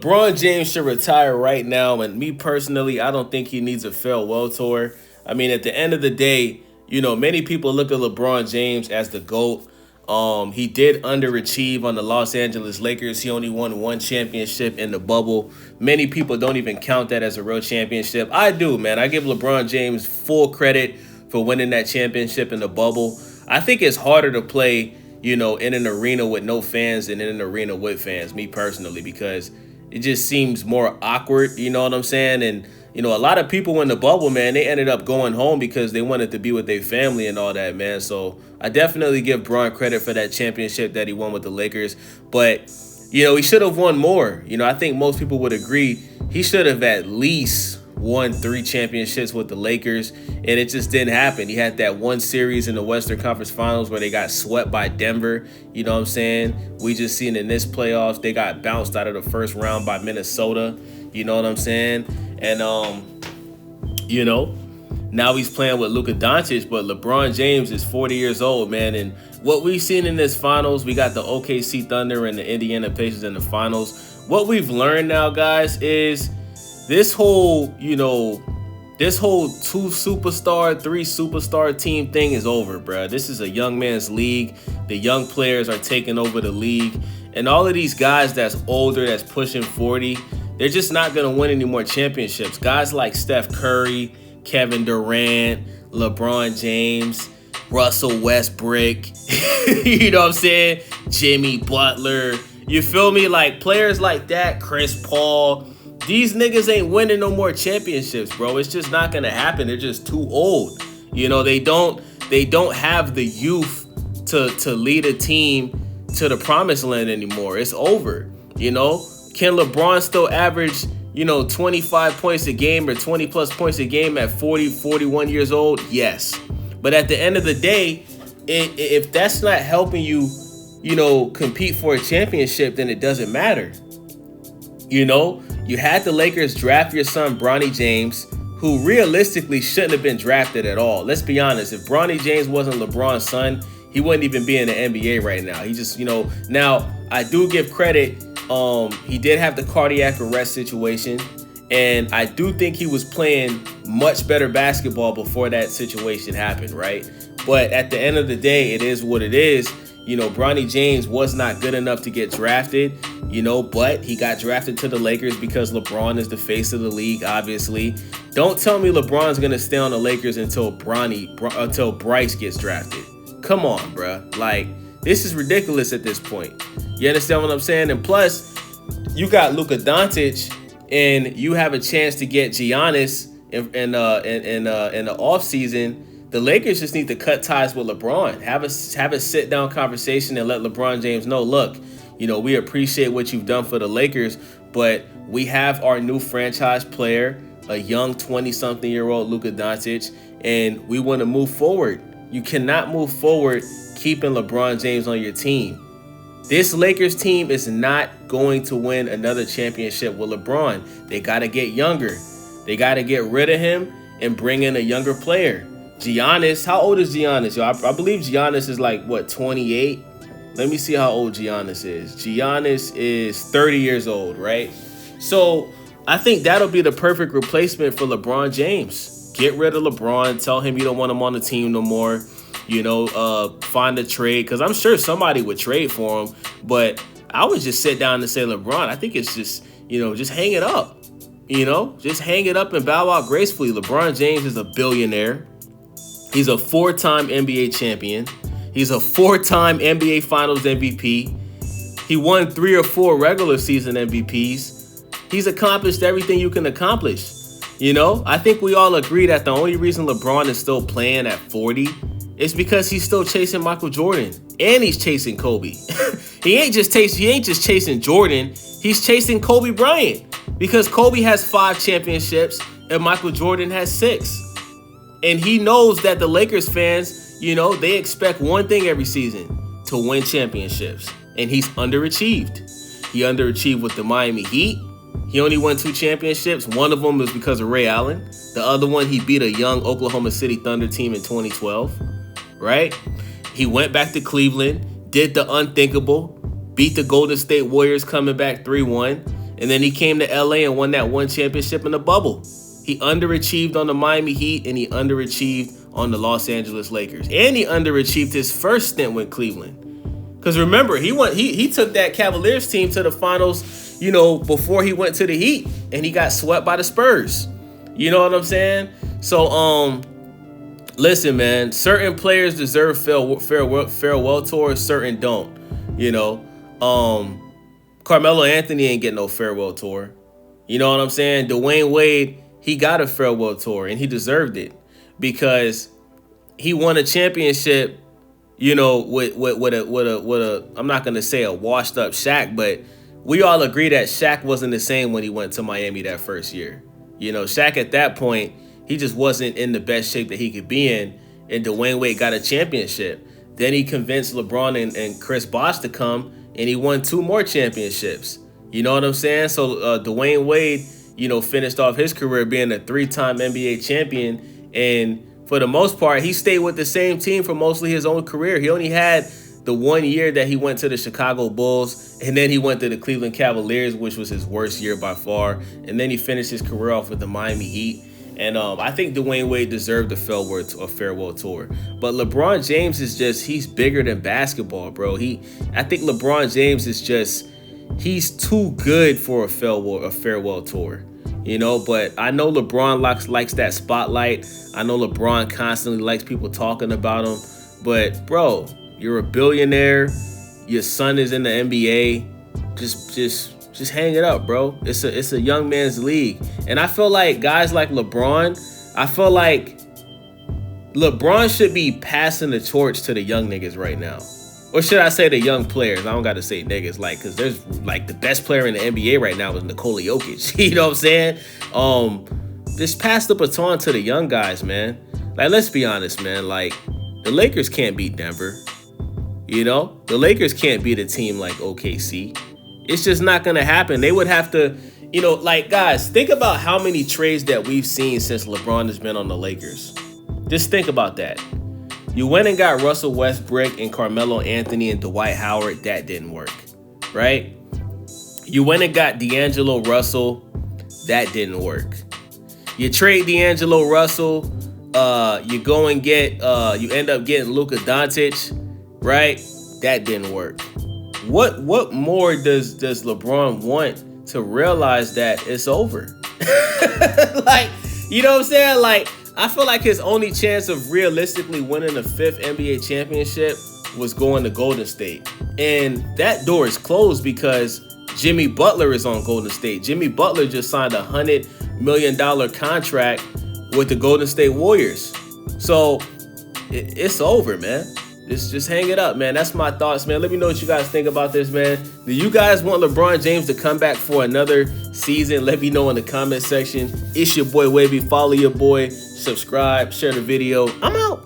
LeBron James should retire right now. And me personally, I don't think he needs a farewell tour. I mean, at the end of the day, many people look at LeBron James as the GOAT. He did underachieve on the Los Angeles Lakers. He only won one championship in the bubble. Many people don't even count that as a real championship. I do, man. I give LeBron James full credit for winning that championship in the bubble. I think it's harder to play, in an arena with no fans than in an arena with fans, me personally, because it just seems more awkward, you know what I'm saying? And, a lot of people in the bubble, man, they ended up going home because they wanted to be with their family and all that, man. So I definitely give Bron credit for that championship that he won with the Lakers. But, he should have won more. I think most people would agree he should have at least won 3 championships with the Lakers, and it just didn't happen. He had that one series in the Western Conference Finals where they got swept by Denver. You know what I'm saying? We just seen in this playoffs, they got bounced out of the first round by Minnesota. You know what I'm saying? And, now he's playing with Luka Doncic, but LeBron James is 40 years old, man. And what we've seen in this finals, we got the OKC Thunder and the Indiana Pacers in the finals. What we've learned now, guys, is this whole 2 superstar, 3 superstar team thing is over, bro. This is a young man's league. The young players are taking over the league. And all of these guys that's older, that's pushing 40, they're just not going to win any more championships. Guys like Steph Curry, Kevin Durant, LeBron James, Russell Westbrook, you know what I'm saying? Jimmy Butler. You feel me? Like players like that, Chris Paul. These niggas ain't winning no more championships, bro. It's just not gonna happen. They're just too old. They don't have the youth to lead a team to the promised land anymore. It's over. Can LeBron still average, 25 points a game or 20 plus points a game at 40, 41 years old? Yes. But at the end of the day, if that's not helping you, compete for a championship, then it doesn't matter. You had the Lakers draft your son, Bronny James, who realistically shouldn't have been drafted at all. Let's be honest. If Bronny James wasn't LeBron's son, he wouldn't even be in the NBA right now. He just, now I do give credit. He did have the cardiac arrest situation, and I do think he was playing much better basketball before that situation happened, right? But at the end of the day, it is what it is. Bronny James was not good enough to get drafted, but he got drafted to the Lakers because LeBron is the face of the league, obviously. Don't tell me LeBron's going to stay on the Lakers until Bryce gets drafted. Come on, bruh. Like, this is ridiculous at this point. You understand what I'm saying? And plus, you got Luka Doncic, and you have a chance to get Giannis in the offseason. The Lakers just need to cut ties with LeBron. Have a sit-down conversation and let LeBron James know, look, we appreciate what you've done for the Lakers, but we have our new franchise player, a young 20-something-year-old Luka Doncic, and we want to move forward. You cannot move forward keeping LeBron James on your team. This Lakers team is not going to win another championship with LeBron. They got to get younger. They got to get rid of him and bring in a younger player. Giannis, how old is Giannis? Yo, I believe Giannis is like, 28? Let me see how old Giannis is. Giannis is 30 years old, right? So I think that'll be the perfect replacement for LeBron James. Get rid of LeBron. Tell him you don't want him on the team no more. Find a trade, because I'm sure somebody would trade for him. But I would just sit down and say, LeBron, I think it's just, just hang it up. Just hang it up and bow out gracefully. LeBron James is a billionaire. He's a 4-time NBA champion. He's a 4-time NBA Finals MVP. He won 3 or 4 regular season MVPs. He's accomplished everything you can accomplish. I think we all agree that the only reason LeBron is still playing at 40 is because he's still chasing Michael Jordan, and he's chasing Kobe. He ain't just chasing Jordan. He's chasing Kobe Bryant, because Kobe has 5 championships and Michael Jordan has 6. And he knows that the Lakers fans, they expect one thing every season: to win championships. And he's underachieved. He underachieved with the Miami Heat. He only won 2 championships. One of them was because of Ray Allen. The other one, he beat a young Oklahoma City Thunder team in 2012, right? He went back to Cleveland, did the unthinkable, beat the Golden State Warriors coming back 3-1. And then he came to LA and won that one championship in the bubble. He underachieved on the Miami Heat, and he underachieved on the Los Angeles Lakers. And he underachieved his first stint with Cleveland. Because remember, he took that Cavaliers team to the finals, before he went to the Heat, and he got swept by the Spurs. You know what I'm saying? So, listen, man, certain players deserve farewell tours, certain don't. Carmelo Anthony ain't getting no farewell tour. You know what I'm saying? Dwayne Wade, he got a farewell tour, and he deserved it because he won a championship, with a I'm not gonna say a washed up Shaq, but we all agree that Shaq wasn't the same when he went to Miami that first year. Shaq at that point, he just wasn't in the best shape that he could be in, and Dwayne Wade got a championship. Then he convinced LeBron and Chris Bosh to come, and he won 2 more championships. You know what I'm saying? So Dwayne Wade, finished off his career being a 3-time NBA champion, and for the most part, he stayed with the same team for mostly his own career. He only had the 1 year that he went to the Chicago Bulls, and then he went to the Cleveland Cavaliers, which was his worst year by far, and then he finished his career off with the Miami Heat. And I think Dwayne Wade deserved a farewell tour. But LeBron James he's bigger than basketball, bro. I think LeBron James he's too good for a farewell tour. But I know LeBron likes that spotlight. I know LeBron constantly likes people talking about him. But, bro, you're a billionaire. Your son is in the NBA. Just hang it up, bro. It's a young man's league. And I feel like guys like LeBron, LeBron should be passing the torch to the young niggas right now. Or should I say the young players? I don't got to say niggas, because there's, the best player in the NBA right now is Nikola Jokic. You know what I'm saying? Just pass the baton to the young guys, man. Let's be honest, man. The Lakers can't beat Denver. The Lakers can't beat a team like OKC. It's just not going to happen. They would have to, guys, think about how many trades that we've seen since LeBron has been on the Lakers. Just think about that. You went and got Russell Westbrook and Carmelo Anthony and Dwight Howard. That didn't work, right? You went and got D'Angelo Russell. That didn't work. You trade D'Angelo Russell. You go and you end up getting Luka Doncic, right? That didn't work. What more does LeBron want to realize that it's over? You know what I'm saying? I feel like his only chance of realistically winning a 5th NBA championship was going to Golden State. And that door is closed because Jimmy Butler is on Golden State. Jimmy Butler just signed a $100 million contract with the Golden State Warriors. So it's over, man. Just hang it up, man. That's my thoughts, man. Let me know what you guys think about this, man. Do you guys want LeBron James to come back for another season? Let me know in the comment section. It's your boy Wavy. Follow your boy. Subscribe. Share the video. I'm out.